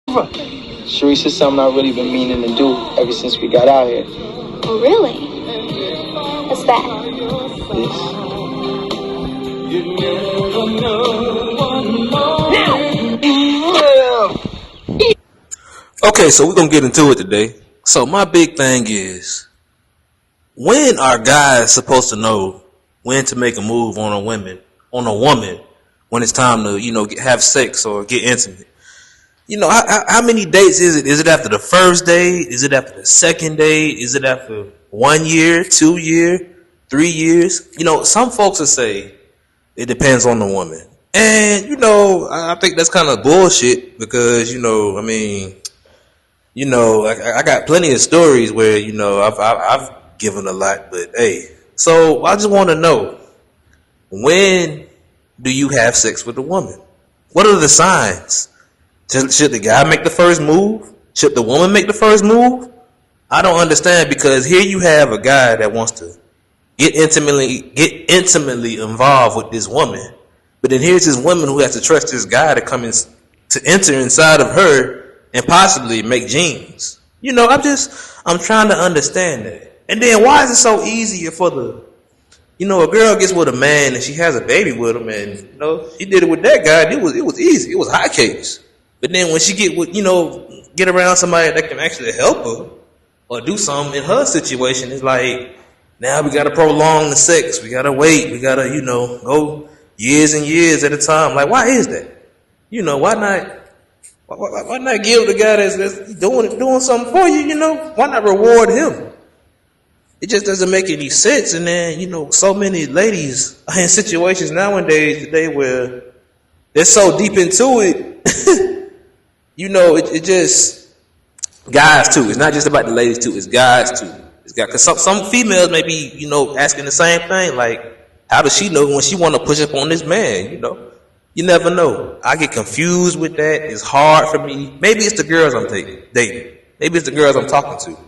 Sharice, something I've really been meaning to do ever since we got out here. Oh, really? What's that? Okay, so we're gonna get into it today. So my big thing is, when are guys supposed to know when to make a move on a woman, when it's time to, have sex or get intimate? How many dates is it? Is it after the first day? Is it after the second day? Is it after 1 year, 2 years, 3 years? Some folks will say it depends on the woman. And, I think that's kind of bullshit because, I got plenty of stories where, I've given a lot, but hey. So I just want to know, when do you have sex with a woman? What are the signs? Should the guy make the first move? Should the woman make the first move? I don't understand, because here you have a guy that wants to get intimately involved with this woman, but then here's this woman who has to trust this guy to come in, to enter inside of her and possibly make genes. I'm trying to understand that. And then why is it so easier for a girl gets with a man and she has a baby with him, and she did it with that guy. It was easy. It was high case. But then when she get around somebody that can actually help her or do something in her situation, it's like, now we gotta prolong the sex. We gotta wait. We gotta, go years and years at a time. Like, why is that? Why not give the guy that's doing something for you? Why not reward him? It just doesn't make any sense. And then, so many ladies are in situations nowadays today where they're so deep into it. It just, guys too. It's not just about the ladies too. It's guys too. Because some females may be, asking the same thing. Like, how does she know when she want to push up on this man? You never know. I get confused with that. It's hard for me. Maybe it's the girls I'm dating. Maybe it's the girls I'm talking to.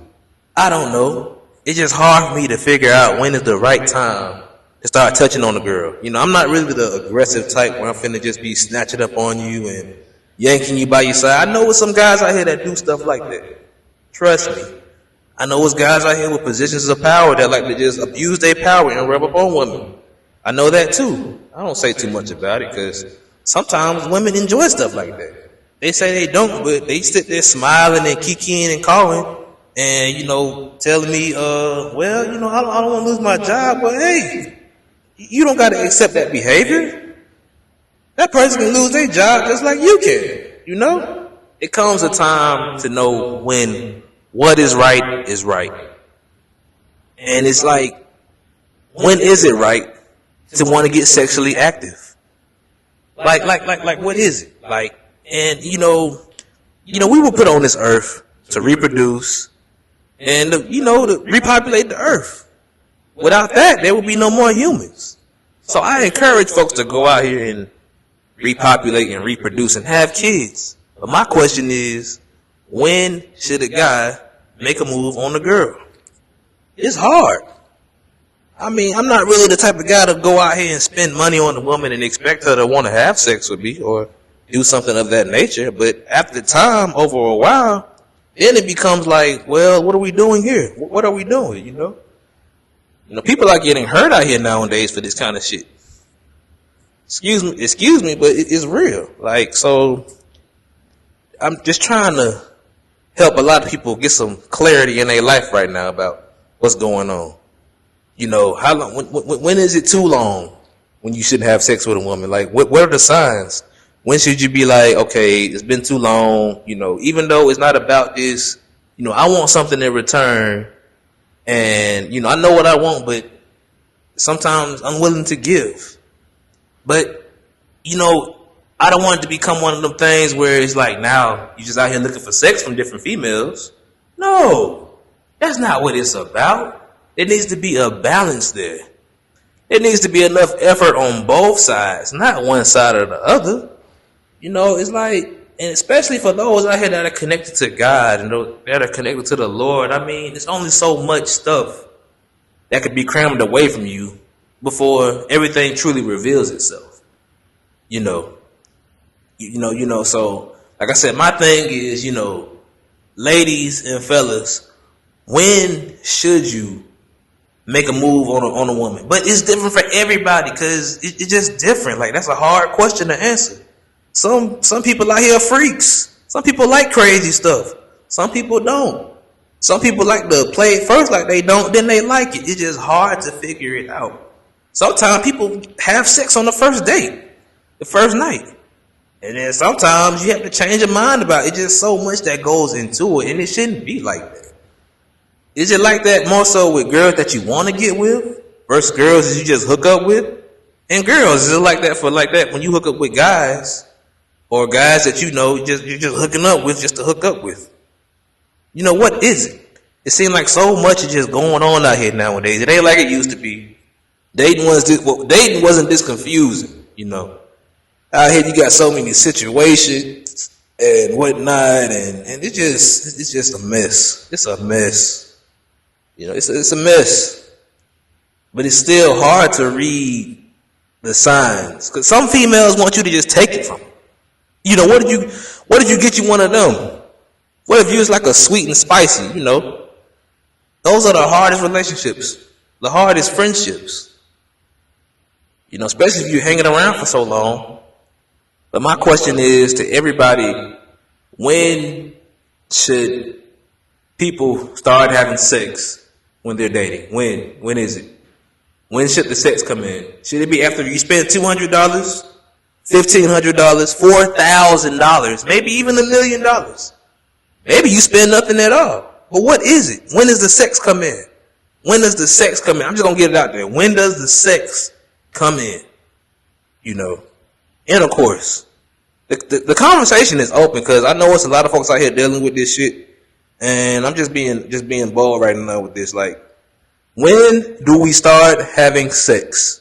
I don't know. It's just hard for me to figure out when is the right time to start touching on a girl. I'm not really the aggressive type where I'm finna just be snatching up on you and yanking you by your side. I know with some guys out here that do stuff like that. Trust me. I know it's guys out here with positions of power that like to just abuse their power and rub up on women. I know that too. I don't say too much about it because sometimes women enjoy stuff like that. They say they don't, but they sit there smiling and kikiing and calling and, telling me, I don't want to lose my job. But hey, you don't got to accept that behavior. That person can lose their job just like you can, It comes a time to know when what is right is right. And it's like, when is it right to want to get sexually active? Like, what is it? We were put on this earth to reproduce and, to repopulate the earth. Without that, there would be no more humans. So I encourage folks to go out here and repopulate and reproduce and have kids. But my question is, when should a guy make a move on a girl? It's hard. I'm not really the type of guy to go out here and spend money on a woman and expect her to want to have sex with me or do something of that nature. But after time, over a while, then it becomes like, well, what are we doing here? What are we doing, People are getting hurt out here nowadays for this kind of shit. Excuse me, but it's real. So I'm just trying to help a lot of people get some clarity in their life right now about what's going on. How long? When is it too long when you shouldn't have sex with a woman? Like, what are the signs? When should you be like, okay, it's been too long? Even though it's not about this, I want something in return, and I know what I want, but sometimes I'm willing to give. But, I don't want it to become one of them things where it's like, now you just out here looking for sex from different females. No, that's not what it's about. There needs to be a balance there. There needs to be enough effort on both sides, not one side or the other. It's like, and especially for those out here that are connected to God and that are connected to the Lord, there's only so much stuff that could be crammed away from you before everything truly reveals itself. So Like I said, my thing is, ladies and fellas, when should you make a move on a woman? But it's different for everybody because it's just different. Like, that's a hard question to answer. Some people out here are freaks. Some people like crazy stuff. Some people don't. Some people like to play it first like they don't, then they like it. It's just hard to figure it out. Sometimes people have sex on the first date, the first night. And then sometimes you have to change your mind about it. It's just so much that goes into it, and it shouldn't be like that. Is it like that more so with girls that you want to get with versus girls that you just hook up with? And girls, is it like that when you hook up with guys or guys that you're just hooking up with just to hook up with? What is it? It seems like so much is just going on out here nowadays. It ain't like it used to be. Dating wasn't this confusing, Out here you got so many situations and whatnot, and it's just a mess. It's a mess. It's a mess. But it's still hard to read the signs. Because some females want you to just take it from them. What did you get you one of them? What if you was like a sweet and spicy, Those are the hardest relationships. The hardest friendships. Especially if you're hanging around for so long. But my question is to everybody, when should people start having sex when they're dating? When is it? When should the sex come in? Should it be after you spend $200, $1,500, $4,000, maybe even $1 million? Maybe you spend nothing at all. But what is it? When does the sex come in? When does the sex come in? I'm just going to get it out there. When does the sex come in? Intercourse. The conversation is open because I know it's a lot of folks out here dealing with this shit. And I'm just being bold right now with this. Like, when do we start having sex?